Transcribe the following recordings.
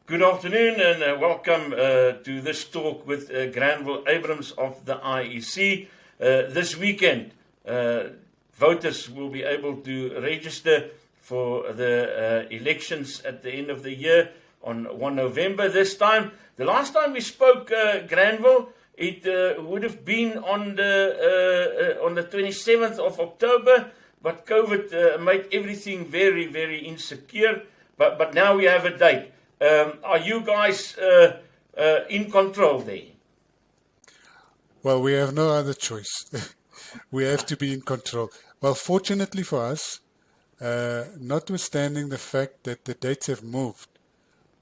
Good afternoon and welcome to this talk with Granville Abrahams of the IEC. This weekend, voters will be able to register for the elections at the end of the year on 1 November this time. The last time we spoke, Granville, it would have been on the 27th of October, but COVID made everything very, very insecure. But now we have a date. Are you guys in control there? Well, we have no other choice. We have to be in control. Well, fortunately for us, notwithstanding the fact that the dates have moved,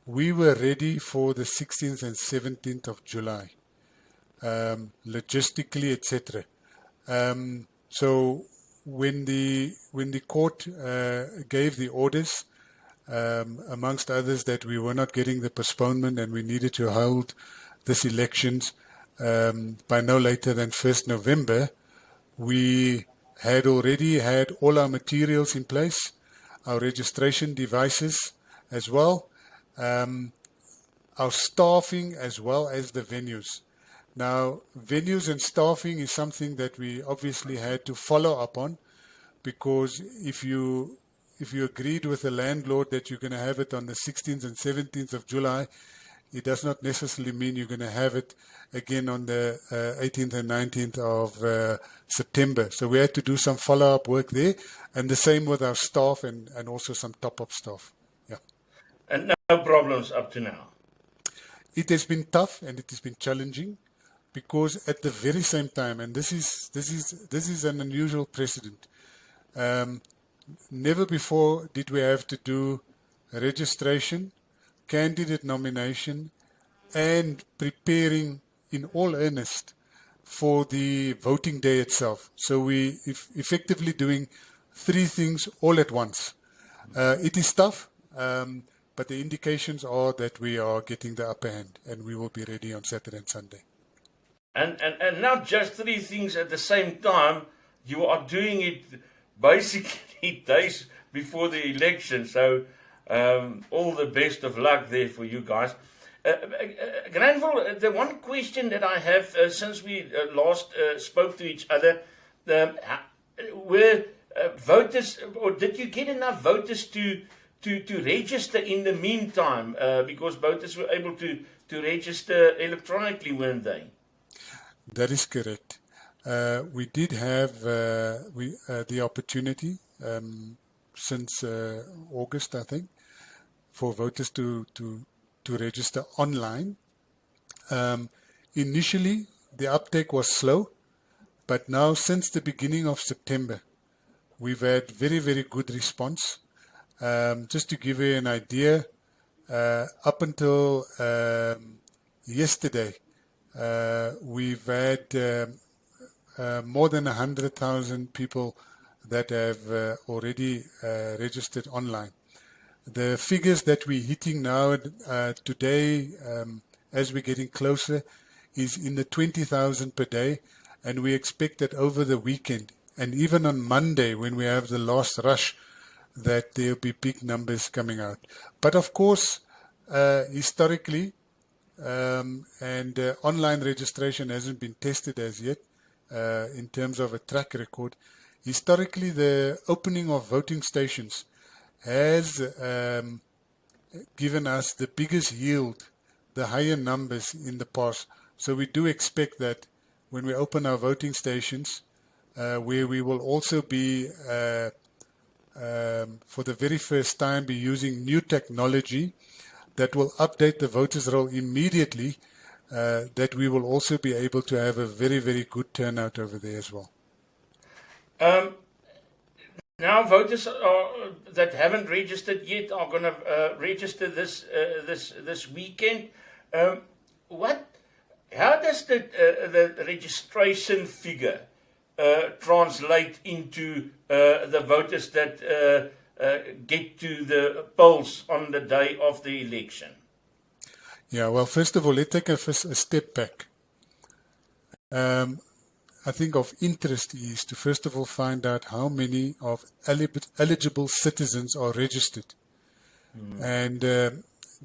we were ready for the 16th and 17th of July, logistically, etc. So when the court gave the orders, amongst others, that we were not getting the postponement and we needed to hold this elections by no later than 1st November, we had already had all our materials in place, our registration devices as well, our staffing as well as the venues. Now, venues and staffing is something that we obviously had to follow up on, because if you agreed with the landlord that you're going to have it on the 16th and 17th of July, it does not necessarily mean you're going to have it again on the 18th and 19th of September. So we had to do some follow-up work there, and the same with our staff and also some top-up staff. Yeah. And no problems up to now? It has been tough and it has been challenging, because at the very same time, and this is an unusual precedent, never before did we have to do registration, candidate nomination, and preparing in all earnest for the voting day itself. So we effectively doing three things all at once. It is tough, but the indications are that we are getting the upper hand, and we will be ready on Saturday and Sunday. And not just three things at the same time, you are doing it basically days before the election. So all the best of luck there for you guys. Granville, the one question that I have since we last spoke to each other, were voters, or did you get enough voters to register in the meantime? Because voters were able to register electronically, weren't they? That is correct. We did have the opportunity since August, I think, for voters to register online. Initially, the uptake was slow, but now since the beginning of September, we've had very, very good response. Just to give you an idea, up until yesterday, we've had more than 100,000 people that have already registered online. The figures that we're hitting now today, as we're getting closer, is in the 20,000 per day, and we expect that over the weekend and even on Monday, when we have the last rush, that there'll be big numbers coming out. But of course, historically, and online registration hasn't been tested as yet in terms of a track record. Historically, the opening of voting stations has given us the biggest yield, the higher numbers in the past. So we do expect that when we open our voting stations, where we will also be, for the very first time, be using new technology that will update the voters' roll immediately, that we will also be able to have a very, very good turnout over there as well. Now, voters that haven't registered yet are going to register this weekend. How does the registration figure translate into the voters that get to the polls on the day of the election? Yeah, well, first of all, let's take a step back. I think of interest is to first of all find out how many of eligible citizens are registered. And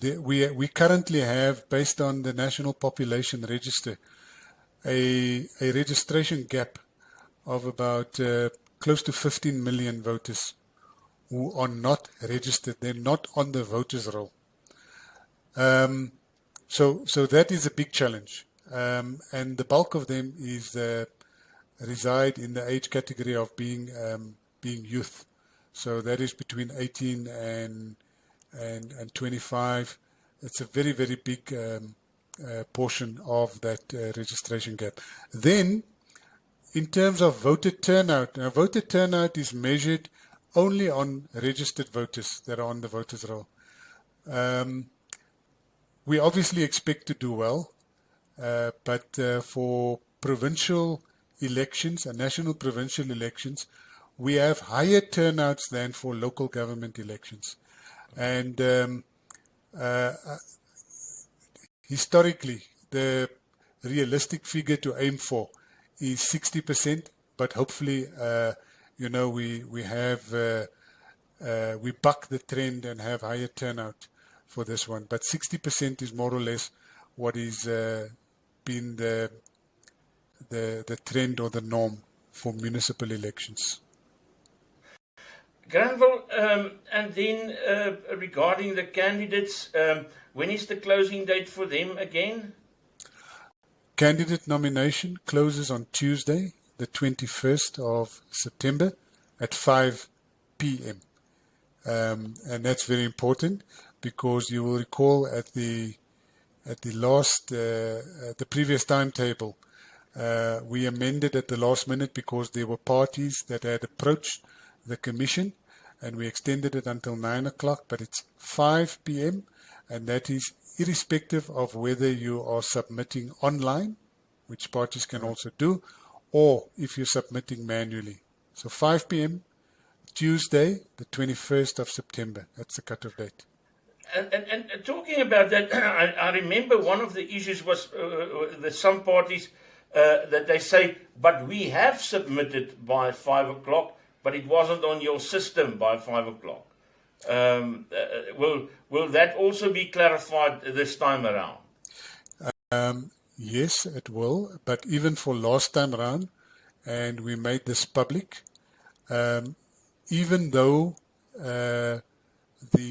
we currently have, based on the National Population Register, a registration gap of about close to 15 million voters who are not registered. They're not on the voters roll. So that is a big challenge. And the bulk of them is reside in the age category of being youth. So that is between 18 and 25. It's a very, very big portion of that registration gap. Then, in terms of voter turnout, now voter turnout is measured only on registered voters that are on the voters roll. We obviously expect to do well, but for provincial elections and national provincial elections, we have higher turnouts than for local government elections. And historically, the realistic figure to aim for is 60%, but hopefully, we buck the trend and have higher turnout for this one. But 60% is more or less what is been the trend or the norm for municipal elections. Granville, and then regarding the candidates, when is the closing date for them again? Candidate nomination closes on Tuesday, the 21st of September at 5 p.m. And that's very important, because you will recall at the previous timetable, we amended at the last minute because there were parties that had approached the commission, and we extended it until 9 o'clock, but it's 5 p.m. and that is irrespective of whether you are submitting online, which parties can also do, or if you're submitting manually. So 5 p.m. Tuesday, the 21st of September. That's the cutoff date. And talking about that, I remember one of the issues was that some parties that they say, but we have submitted by 5 o'clock, but it wasn't on your system by 5 o'clock. Will that also be clarified this time around? Yes, it will. But even for last time around, and we made this public, even though the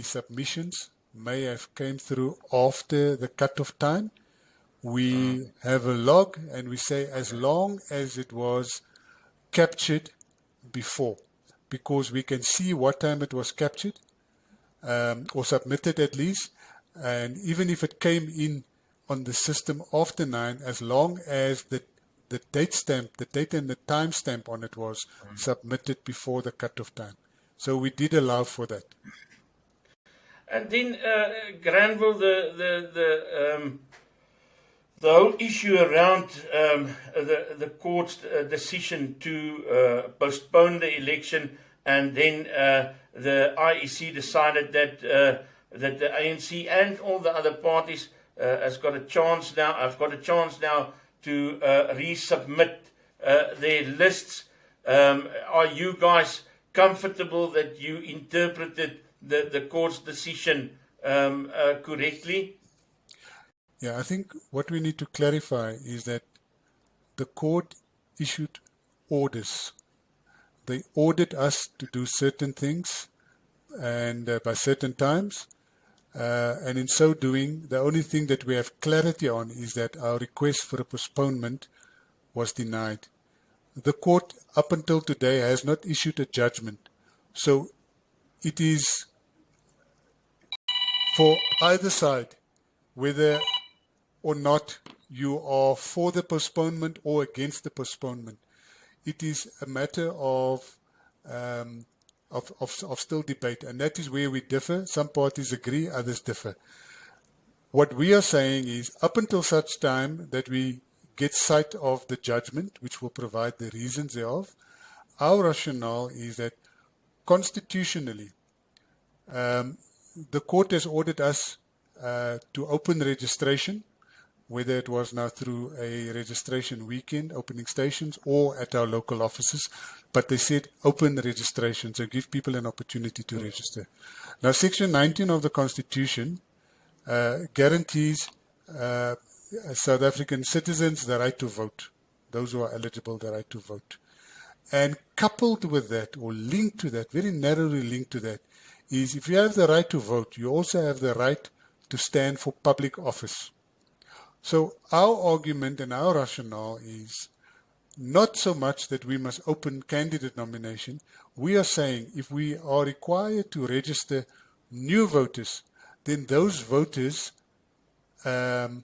submissions may have came through after the cutoff time, we have a log and we say as long as it was captured before, because we can see what time it was captured or submitted at least, and even if it came in on the system after 9, as long as the date stamp, the date and the time stamp on it was submitted before the cutoff time. So we did allow for that. And then Granville, the whole issue around the court's decision to postpone the election, and then the IEC decided that that the ANC and all the other parties have got a chance now to resubmit their lists. Are you guys comfortable that you interpreted the court's decision correctly? Yeah, I think what we need to clarify is that the court issued orders. They ordered us to do certain things and by certain times. And in so doing, the only thing that we have clarity on is that our request for a postponement was denied. The court, up until today, has not issued a judgment. So it is for either side, whether or not you are for the postponement or against the postponement. It is a matter of still debate, and that is where we differ. Some parties agree, others differ. What we are saying is, up until such time that we get sight of the judgment, which will provide the reasons thereof, our rationale is that constitutionally, the court has ordered us to open registration, whether it was now through a registration weekend, opening stations, or at our local offices. But they said open the registration, so give people an opportunity to register. Now, Section 19 of the Constitution guarantees South African citizens the right to vote, those who are eligible, the right to vote. And coupled with that, or linked to that, very narrowly linked to that, is if you have the right to vote, you also have the right to stand for public office. So our argument and our rationale is not so much that we must open candidate nomination. We are saying if we are required to register new voters, then those voters and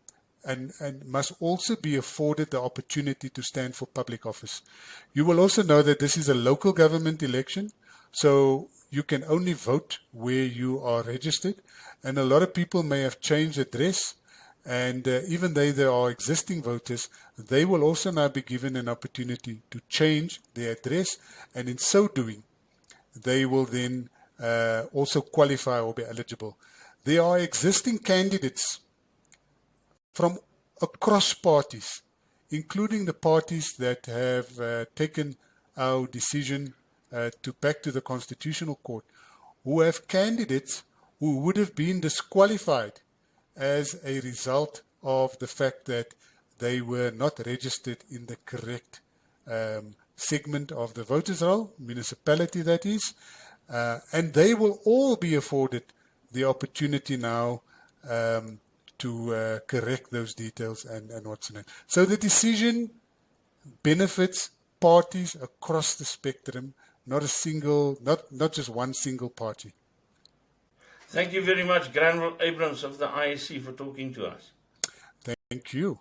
must also be afforded the opportunity to stand for public office. You will also know that this is a local government election, so you can only vote where you are registered, and a lot of people may have changed address, and even though they are existing voters, they will also now be given an opportunity to change their address, and in so doing, they will then also qualify or be eligible. There are existing candidates from across parties, including the parties that have taken our decision back to the Constitutional Court, who have candidates who would have been disqualified as a result of the fact that they were not registered in the correct segment of the voters' roll, municipality that is, and they will all be afforded the opportunity now to correct those details and what's next. So the decision benefits parties across the spectrum, not a single, not just one single party. Thank you very much, Granville Abrahams of the IEC, for talking to us. Thank you.